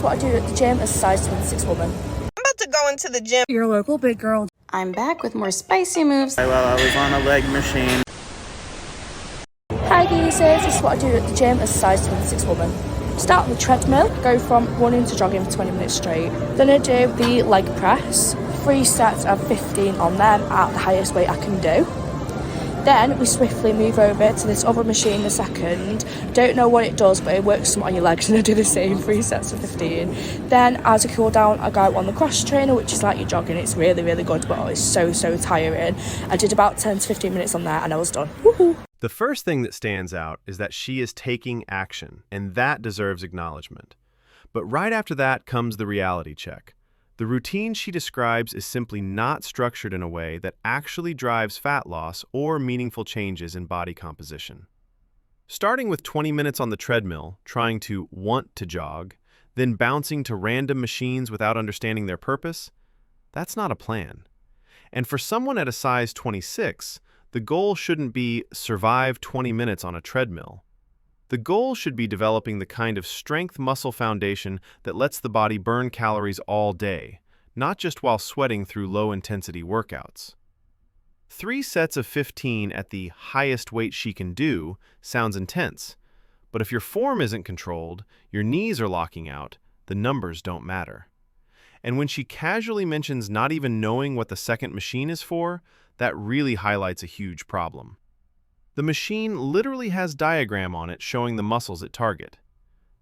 is what I do at the gym as a size 26 woman. I'm about to go into the gym. Your local big girl. I'm back with more spicy moves. While I was on a leg machine. Hi geezers, this is what I do at the gym as a size 26 woman. Start on the treadmill, go from running to jogging for 20 minutes straight. Then I do the leg press, 3 sets of 15 on them at the highest weight I can do. Then we swiftly move over to this other machine in a second. Don't know what it does, but it works somewhat on your legs, and I do the same 3 sets of 15. Then as a cool down, I go on the cross trainer, which is like you're jogging. It's really, really good, but it's so tiring. I did about 10 to 15 minutes on that and I was done. Woohoo! The first thing that stands out is that she is taking action, and that deserves acknowledgement. But right after that comes the reality check. The routine she describes is simply not structured in a way that actually drives fat loss or meaningful changes in body composition. Starting with 20 minutes on the treadmill, trying to want to jog, then bouncing to random machines without understanding their purpose, that's not a plan. And for someone at a size 26, the goal shouldn't be survive 20 minutes on a treadmill. The goal should be developing the kind of strength muscle foundation that lets the body burn calories all day, not just while sweating through low-intensity workouts. 3 sets of 15 at the highest weight she can do sounds intense, but if your form isn't controlled, your knees are locking out, the numbers don't matter. And when she casually mentions not even knowing what the second machine is for, that really highlights a huge problem. The machine literally has a diagram on it showing the muscles it targets.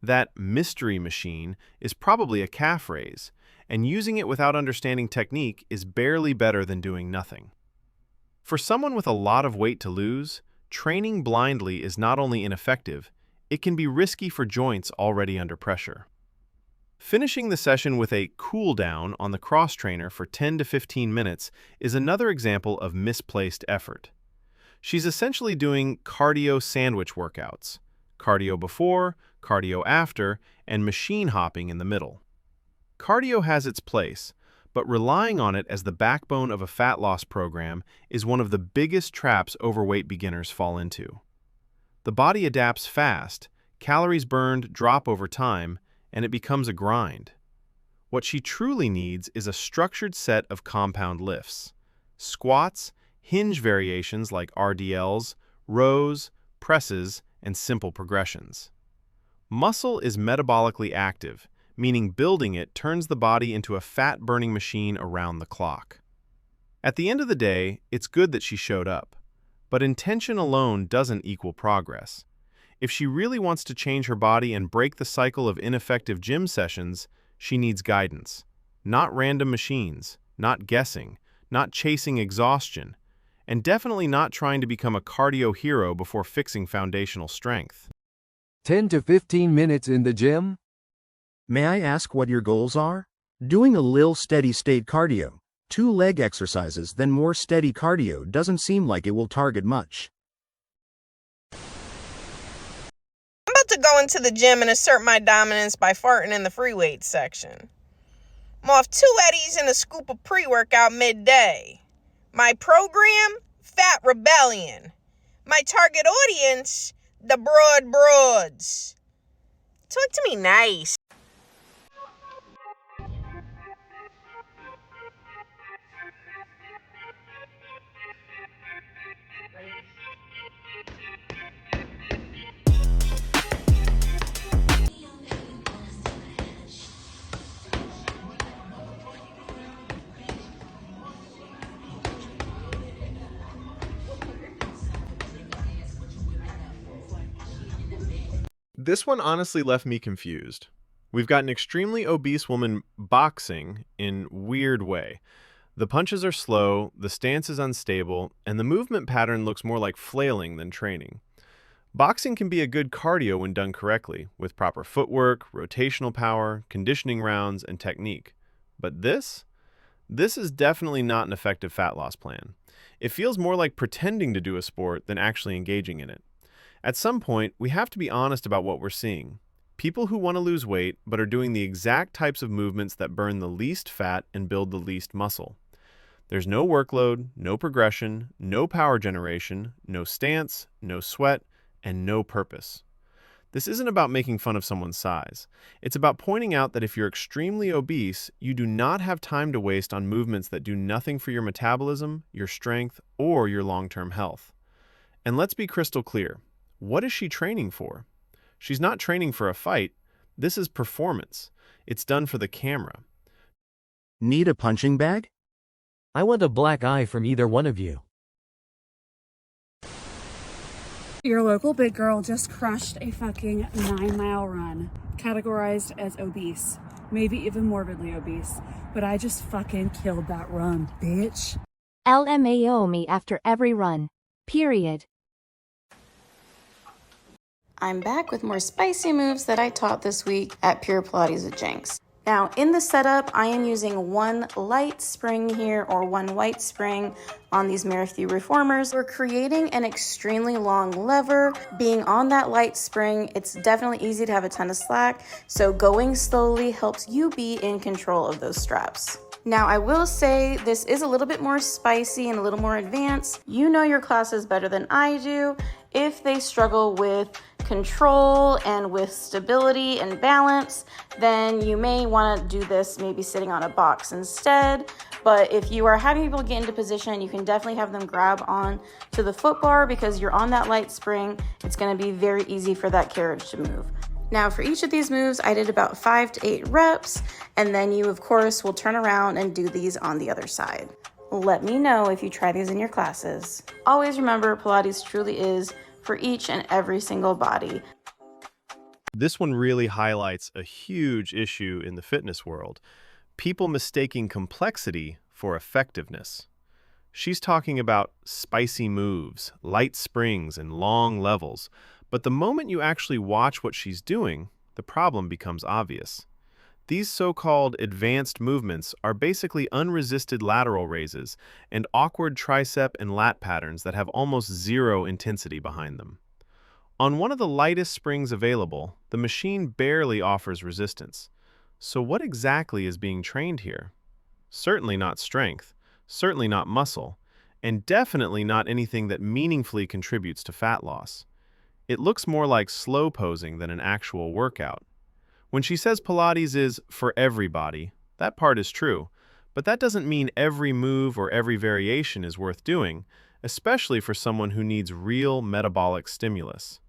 That mystery machine is probably a calf raise, and using it without understanding technique is barely better than doing nothing. For someone with a lot of weight to lose, training blindly is not only ineffective, it can be risky for joints already under pressure. Finishing the session with a cool down on the cross trainer for 10 to 15 minutes is another example of misplaced effort. She's essentially doing cardio sandwich workouts, cardio before, cardio after, and machine hopping in the middle. Cardio has its place, but relying on it as the backbone of a fat loss program is one of the biggest traps overweight beginners fall into. The body adapts fast, calories burned drop over time, and it becomes a grind. What she truly needs is a structured set of compound lifts, squats, hinge variations like RDLs, rows, presses, and simple progressions. Muscle is metabolically active, meaning building it turns the body into a fat-burning machine around the clock. At the end of the day, it's good that she showed up, but intention alone doesn't equal progress. If she really wants to change her body and break the cycle of ineffective gym sessions, she needs guidance. Not random machines, not guessing, not chasing exhaustion, and definitely not trying to become a cardio hero before fixing foundational strength. 10 to 15 minutes in the gym? May I ask what your goals are? Doing a little steady-state cardio, 2 leg exercises, then more steady cardio doesn't seem like it will target much. To go into the gym and assert my dominance by farting in the free weights section. I'm off 2 Eddies and a scoop of pre-workout midday. My program, Fat Rebellion. My target audience, the broads. Talk to me nice. This one honestly left me confused. We've got an extremely obese woman boxing in a weird way. The punches are slow, the stance is unstable, and the movement pattern looks more like flailing than training. Boxing can be a good cardio when done correctly, with proper footwork, rotational power, conditioning rounds, and technique. But this is definitely not an effective fat loss plan. It feels more like pretending to do a sport than actually engaging in it. At some point, we have to be honest about what we're seeing. People who want to lose weight but are doing the exact types of movements that burn the least fat and build the least muscle. There's no workload, no progression, no power generation, no stance, no sweat, and no purpose. This isn't about making fun of someone's size. It's about pointing out that if you're extremely obese, you do not have time to waste on movements that do nothing for your metabolism, your strength, or your long-term health. And let's be crystal clear. What is she training for? She's not training for a fight. This is performance. It's done for the camera. Need a punching bag? I want a black eye from either one of you. Your local big girl just crushed a fucking 9-mile run, categorized as obese, maybe even morbidly obese, but I just fucking killed that run, bitch. LMAO me after every run. Period. I'm back with more spicy moves that I taught this week at Pure Pilates with Jenks. Now, in the setup, I am using one light spring here or one white spring on these Merrithew reformers. We're creating an extremely long lever. Being on that light spring, it's definitely easy to have a ton of slack, so going slowly helps you be in control of those straps. Now, I will say this is a little bit more spicy and a little more advanced. You know your classes better than I do. If they struggle with control and with stability and balance, then you may want to do this maybe sitting on a box instead. But if you are having people get into position, you can definitely have them grab on to the foot bar because you're on that light spring. It's going to be very easy for that carriage to move. Now for each of these moves, I did about 5 to 8 reps, and then you of course will turn around and do these on the other side. Let me know if you try these in your classes. Always remember, Pilates truly is for each and every single body. This one really highlights a huge issue in the fitness world. People mistaking complexity for effectiveness. She's talking about spicy moves, light springs, and long levels. But the moment you actually watch what she's doing, the problem becomes obvious. These so-called advanced movements are basically unresisted lateral raises and awkward tricep and lat patterns that have almost zero intensity behind them. On one of the lightest springs available, the machine barely offers resistance. So what exactly is being trained here? Certainly not strength, certainly not muscle, and definitely not anything that meaningfully contributes to fat loss. It looks more like slow posing than an actual workout. When she says Pilates is for everybody, that part is true, but that doesn't mean every move or every variation is worth doing, especially for someone who needs real metabolic stimulus.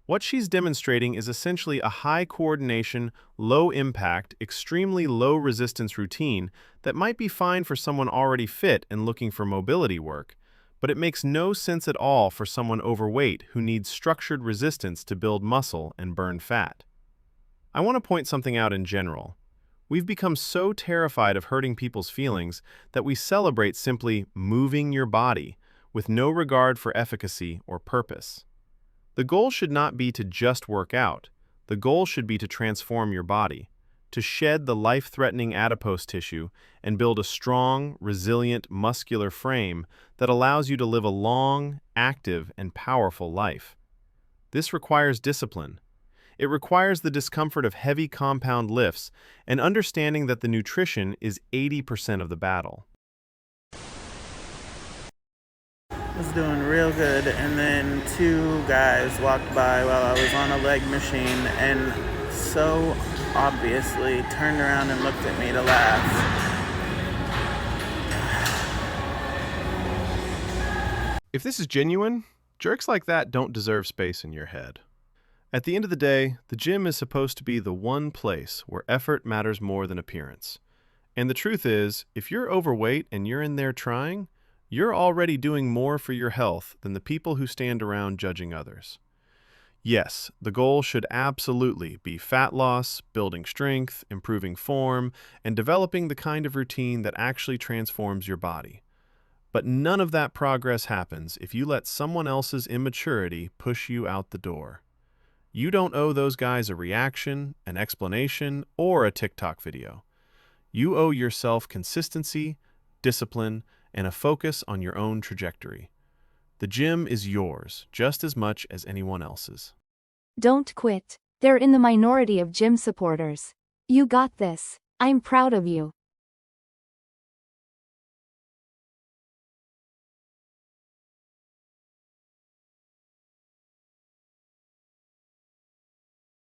What she's demonstrating is essentially a high coordination, low impact, extremely low resistance routine that might be fine for someone already fit and looking for mobility work, but it makes no sense at all for someone overweight who needs structured resistance to build muscle and burn fat. I want to point something out in general. We've become so terrified of hurting people's feelings that we celebrate simply moving your body with no regard for efficacy or purpose. The goal should not be to just work out. The goal should be to transform your body, to shed the life-threatening adipose tissue and build a strong, resilient, muscular frame that allows you to live a long, active, and powerful life. This requires discipline. It requires the discomfort of heavy compound lifts and understanding that the nutrition is 80% of the battle. Was doing real good, and then 2 guys walked by while I was on a leg machine and so obviously turned around and looked at me to laugh. If this is genuine, jerks like that don't deserve space in your head. At the end of the day, the gym is supposed to be the one place where effort matters more than appearance. And the truth is, if you're overweight and you're in there trying, you're already doing more for your health than the people who stand around judging others. Yes, the goal should absolutely be fat loss, building strength, improving form, and developing the kind of routine that actually transforms your body. But none of that progress happens if you let someone else's immaturity push you out the door. You don't owe those guys a reaction, an explanation, or a TikTok video. You owe yourself consistency, discipline, and a focus on your own trajectory. The gym is yours just as much as anyone else's. Don't quit. They're in the minority of gym supporters. You got this. I'm proud of you.